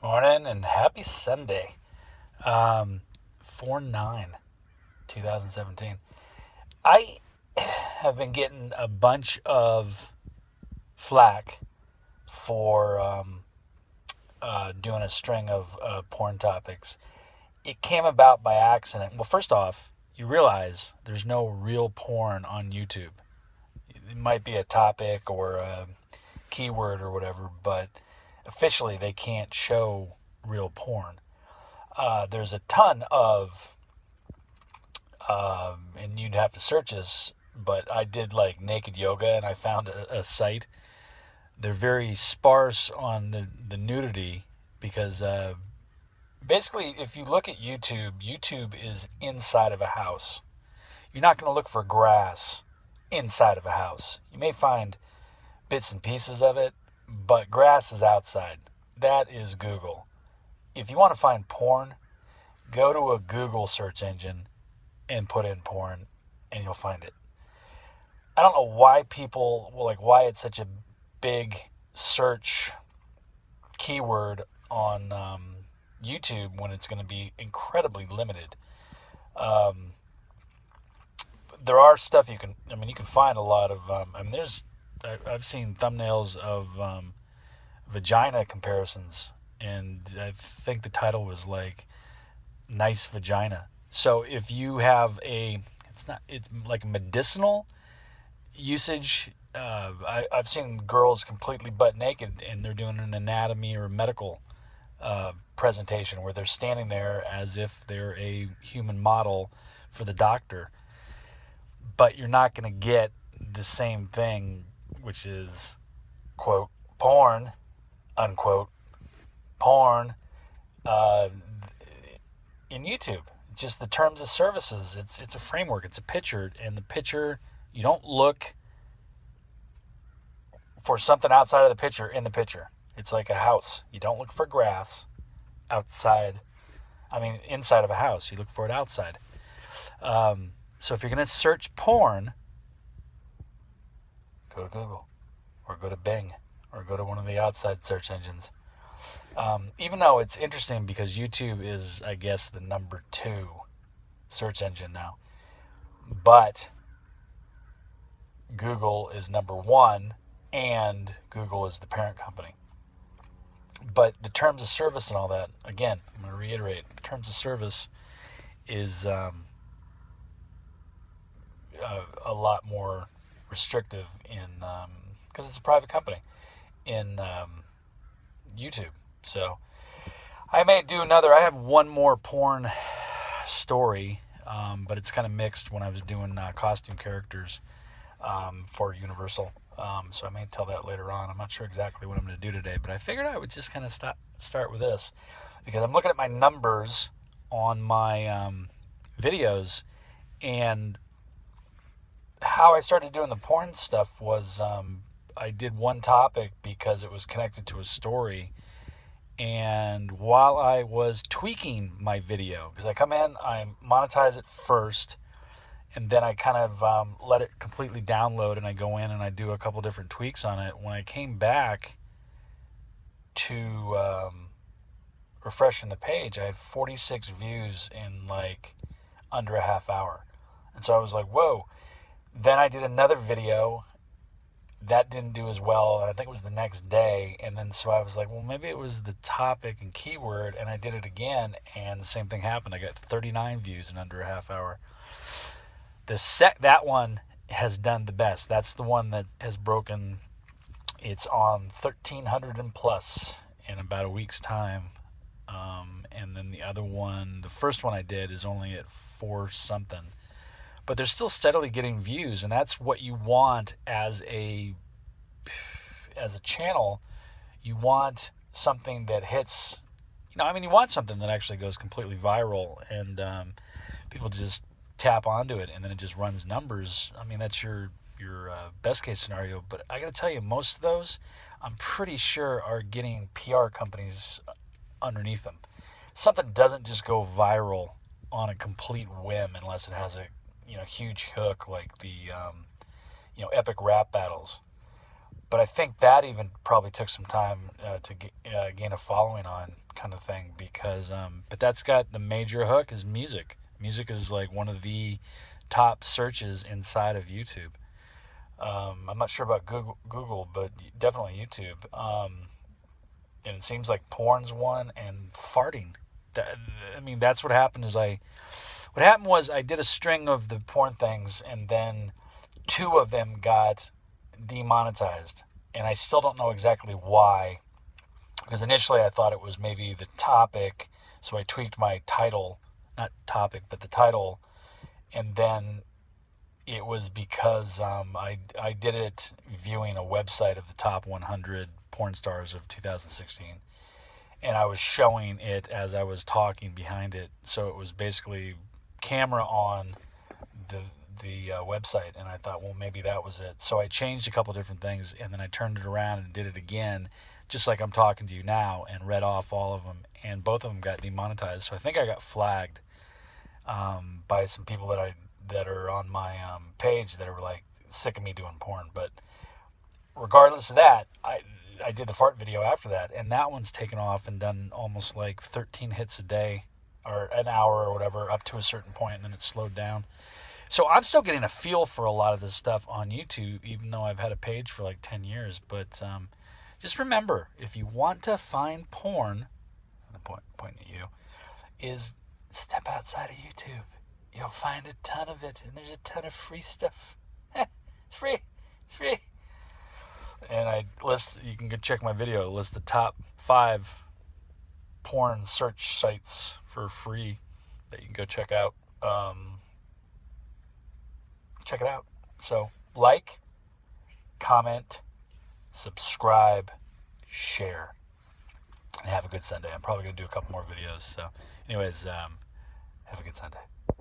Morning and happy Sunday. 4/9, 2017. I have been getting a bunch of flack for doing a string of porn topics. It came about by accident. Well, first off, you realize there's no real porn on YouTube. It might be a topic or a keyword or whatever, but officially they can't show real porn. There's a ton of, and you'd have to search this, but I did like naked yoga and I found a site. They're very sparse on the nudity because basically, if you look at YouTube, YouTube is inside of a house. You're not going to look for grass inside of a house. You may find bits and pieces of it, but grass is outside. That is Google. If you want to find porn, go to a Google search engine and put in porn and you'll find it. I don't know why people, well, like why it's such a big search keyword on YouTube when it's going to be incredibly limited. Um, there are stuff you can find a lot of, I've seen thumbnails of vagina comparisons, and I think the title was like nice vagina. So if you have it's like medicinal usage. I've seen girls completely butt naked and they're doing an anatomy or medical presentation where they're standing there as if they're a human model for the doctor. But you're not going to get the same thing, which is, quote, porn, unquote, porn, uh, in YouTube. It's just the terms of services. It's a framework. It's a picture, and the picture, you don't look for something outside of the picture in the picture. It's like a house. You don't look for grass outside. Inside of a house. You look for it outside. So if you're going to search porn, go to Google or go to Bing or go to one of the outside search engines. Even though it's interesting because YouTube is, I guess, the number 2 search engine now. But Google is number 1 and Google is the parent company. But the terms of service and all that, again, I'm going to reiterate, terms of service is a lot more restrictive in, because it's a private company, in YouTube. So I may do another. I have one more porn story, but it's kind of mixed when I was doing costume characters for Universal. So I may tell that later on. I'm not sure exactly what I'm going to do today, but I figured I would just kind of start with this because I'm looking at my numbers on my videos, and how I started doing the porn stuff was I did one topic because it was connected to a story. And while I was tweaking my video, because I come in, I monetize it first, and then I kind of let it completely download, and I go in and I do a couple different tweaks on it. When I came back to refreshing the page, I had 46 views in like under a half hour. And so I was like, whoa. Then I did another video that didn't do as well, and I think it was the next day. And then so I was like, well, maybe it was the topic and keyword, and I did it again, and the same thing happened. I got 39 views in under a half hour. That one has done the best. That's the one that has broken. It's on 1,300 and plus in about a week's time. And then the other one, the first one I did, is only at 4 something. But they're still steadily getting views, and that's what you want as a channel. You want something that hits, you want something that actually goes completely viral, and people just tap onto it, and then it just runs numbers. That's your best case scenario. But I got to tell you, most of those, I'm pretty sure, are getting PR companies underneath them. Something doesn't just go viral on a complete whim unless it has a huge hook like the epic rap battles. But I think that even probably took some time to gain a following on, kind of thing, because but that's got the major hook is music. Music is like one of the top searches inside of YouTube. I'm not sure about Google, but definitely YouTube. And it seems like porn's one, and farting. I mean, that's what happened. What happened was I did a string of the porn things, and then two of them got demonetized, and I still don't know exactly why. Because initially I thought it was maybe the topic, so I tweaked my title, not topic, but the title, and then it was because I did it viewing a website of the top 100 porn stars of 2016, and I was showing it as I was talking behind it, so it was basically camera on the website, and I thought, well, maybe that was it. So I changed a couple different things, and then I turned it around and did it again, just like I'm talking to you now, and read off all of them, and both of them got demonetized. So I think I got flagged by some people that are on my page that are like sick of me doing porn. But regardless of that, I did the fart video after that, and that one's taken off and done almost like 13 hits a day, or an hour or whatever, up to a certain point, and then it slowed down. So I'm still getting a feel for a lot of this stuff on YouTube, even though I've had a page for like 10 years. But just remember, if you want to find porn, the point at you, is step outside of YouTube. You'll find a ton of it, and there's a ton of free stuff. It's free. It's free. And you can go check my video, list the top 5 porn search sites for free that you can go check out. Check it out. So, like, comment, subscribe, share, and have a good Sunday. I'm probably going to do a couple more videos. So, anyways, have a good Sunday.